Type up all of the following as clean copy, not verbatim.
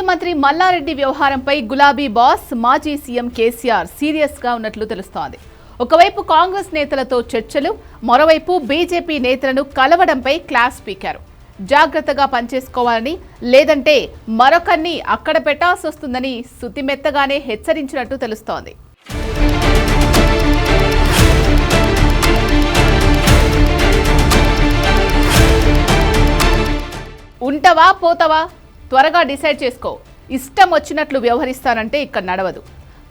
మంత్రి మల్లారెడ్డి వ్యవహారంపై గులాబీ బాస్ మాజీ సీఎం కేసీఆర్ సీరియస్ గా ఉన్నట్లు తెలుస్తోంది. ఒకవైపు కాంగ్రెస్ నేతలతో చర్చలు, మరోవైపు బీజేపీ నేతలను కలవడంపై క్లాస్ పీకారు. జాగ్రత్తగా పనిచేసుకోవాలని, లేదంటే మరొకరిని అక్కడ పెట్టాల్సి వస్తుందని సుతిమెత్తగానే హెచ్చరించినట్టు తెలుస్తోంది. ఉంటావా పోతావా, త్వరగా డిసైడ్ చేసుకో. ఇష్టం వచ్చినట్లు వ్యవహరిస్తానంటే ఇక్కడ నడవదు.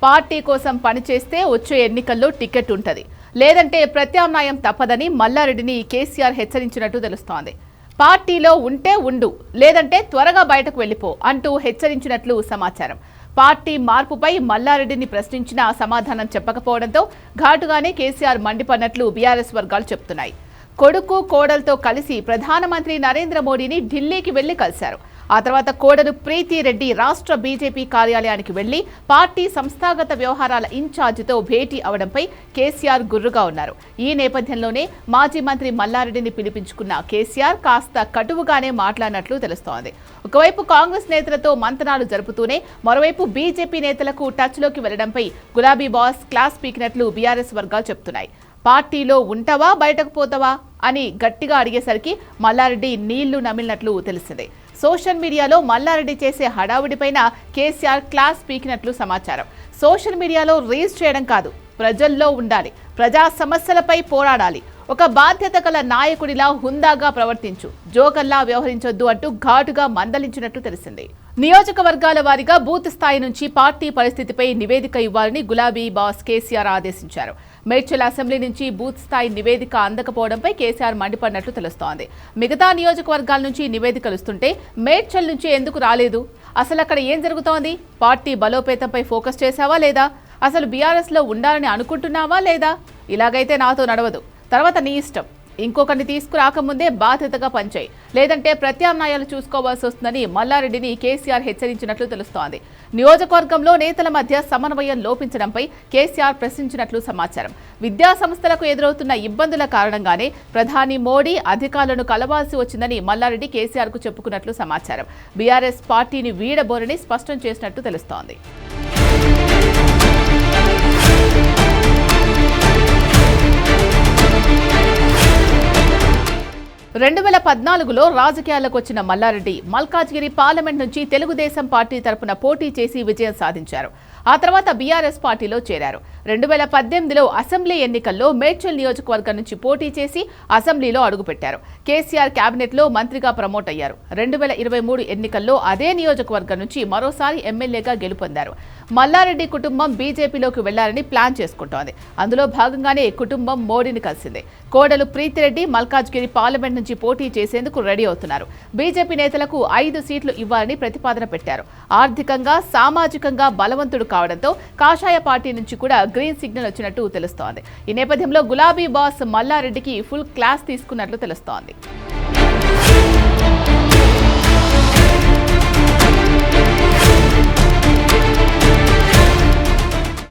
పార్టీ కోసం పనిచేస్తే వచ్చే ఎన్నికల్లో టికెట్ ఉంటుంది, లేదంటే ప్రత్యామ్నాయం తప్పదని మల్లారెడ్డిని కేసీఆర్ హెచ్చరించినట్టు తెలుస్తోంది. పార్టీలో ఉంటే ఉండు, లేదంటే త్వరగా బయటకు వెళ్ళిపో అంటూ హెచ్చరించినట్లు సమాచారం. పార్టీ మార్పుపై మల్లారెడ్డిని ప్రశ్నించినా సమాధానం చెప్పకపోవడంతో ఘాటుగానే కేసీఆర్ మండిపడినట్లు బీఆర్ఎస్ వర్గాలు చెబుతున్నాయి. కొడుకు కోడలతో కలిసి ప్రధానమంత్రి నరేంద్ర మోడీని ఢిల్లీకి వెళ్లి కలిశారు. ఆ తర్వాత కోడలు ప్రీతి రెడ్డి రాష్ట్ర బీజేపీ కార్యాలయానికి వెళ్లి పార్టీ సంస్థాగత వ్యవహారాల ఇన్ఛార్జితో భేటీ అవడంపై కేసీఆర్ గుర్రుగా ఉన్నారు. ఈ నేపథ్యంలోనే మాజీ మంత్రి మల్లారెడ్డిని పిలిపించుకున్న కేసీఆర్ కాస్త కటువుగానే మాట్లాడినట్లు తెలుస్తోంది. ఒకవైపు కాంగ్రెస్ నేతలతో మంతనాలు జరుపుతూనే మరోవైపు బీజేపీ నేతలకు టచ్లోకి వెళ్లడంపై గులాబీ బాస్ క్లాస్ పీకినట్లు బీఆర్ఎస్ వర్గాలు చెబుతున్నాయి. పార్టీలో ఉంటావా బయటకు పోతావా అని గట్టిగా అడిగేసరికి మల్లారెడ్డి నీళ్లు నమిలినట్లు తెలిసింది. సోషల్ మీడియాలో మల్లారెడ్డి చేసే హడావుడిపైన కేసీఆర్ క్లాస్ పీకినట్లు సమాచారం. సోషల్ మీడియాలో రీల్స్ చేయడం కాదు, ప్రజల్లో ఉండాలి, ప్రజా సమస్యలపై పోరాడాలి, ఒక బాధ్యత గల నాయకుడిలా హుందాగా ప్రవర్తించు, జోకల్లా వ్యవహరించొద్దు అంటూ ఘాటుగా మందలించినట్టు తెలిసింది. నియోజకవర్గాల వారీగా బూత్ స్థాయి నుంచి పార్టీ పరిస్థితిపై నివేదిక ఇవ్వాలని గులాబీ బాస్ కేసీఆర్ ఆదేశించారు. మేడ్చల్ అసెంబ్లీ నుంచి బూత్ స్థాయి నివేదిక అందకపోవడంపై కేసీఆర్ మండిపడినట్లు తెలుస్తోంది. మిగతా నియోజకవర్గాల నుంచి నివేదికలు ఇస్తుంటే మేడ్చల్ నుంచి ఎందుకు రాలేదు? అసలు అక్కడ ఏం జరుగుతోంది? పార్టీ బలోపేతంపై ఫోకస్ చేశావా లేదా? అసలు బీఆర్ఎస్లో ఉండాలని అనుకుంటున్నావా లేదా? ఇలాగైతే నాతో నడవదు, తర్వాత నీ ఇష్టం. ఇంకొకరిని తీసుకురాకముందే బాధ్యతగా పనిచేయి, లేదంటే ప్రత్యామ్నాయాలు చూసుకోవాల్సి వస్తుందని మల్లారెడ్డిని కేసీఆర్ హెచ్చరించినట్లు తెలుస్తోంది. నియోజకవర్గంలో నేతల మధ్య సమన్వయం లోపించడంపై కేసీఆర్ ప్రశ్నించినట్లు సమాచారం. విద్యా సంస్థలకు ఎదురవుతున్న ఇబ్బందుల కారణంగానే ప్రధాని మోడీ అధికారులను కలవాల్సి వచ్చిందని మల్లారెడ్డి కేసీఆర్కు చెప్పుకున్నట్లు సమాచారం. బీఆర్ఎస్ పార్టీని వీడబోరని స్పష్టం చేసినట్టు తెలుస్తోంది. 2014లో రాజకీయాల్లోకి వచ్చిన మల్లారెడ్డి మల్కాజ్గిరి పార్లమెంట్ నుంచి తెలుగుదేశం పార్టీ తరపున పోటీ చేసి విజయం సాధించారు. ఆ తర్వాత బీఆర్ఎస్ పార్టీలో చేరారు. 2018లో అసెంబ్లీ ఎన్నికల్లో మేడ్చల్ నియోజకవర్గం నుంచి పోటీ చేసి అసెంబ్లీలో అడుగుపెట్టారు. కేసీఆర్ కేబినెట్లో మంత్రిగా ప్రమోట్ అయ్యారు. 2023 ఎన్నికల్లో అదే నియోజకవర్గం నుంచి మరోసారి ఎమ్మెల్యేగా గెలుపొందారు. మల్లారెడ్డి కుటుంబం బీజేపీలోకి వెళ్లాలని ప్లాన్ చేసుకుంటోంది. అందులో భాగంగానే కుటుంబం మోడీని కలిసింది. కోడలు ప్రీతిరెడ్డి మల్కాజ్గిరి పార్లమెంట్ నుంచి పోటీ చేసేందుకు రెడీ అవుతున్నారు. బీజేపీ నేతలకు 5 సీట్లు ఇవ్వాలని ప్రతిపాదన పెట్టారు. ఆర్థికంగా, సామాజికంగా బలవంతుడు కావడంతో కాషాయ పార్టీ నుంచి కూడా గ్రీన్ సిగ్నల్ వచ్చినట్టు తెలుస్తోంది. ఈ నేపథ్యంలో గులాబీ బాస్ మల్లారెడ్డికి ఫుల్ క్లాస్ తీసుకున్నట్లు తెలుస్తోంది.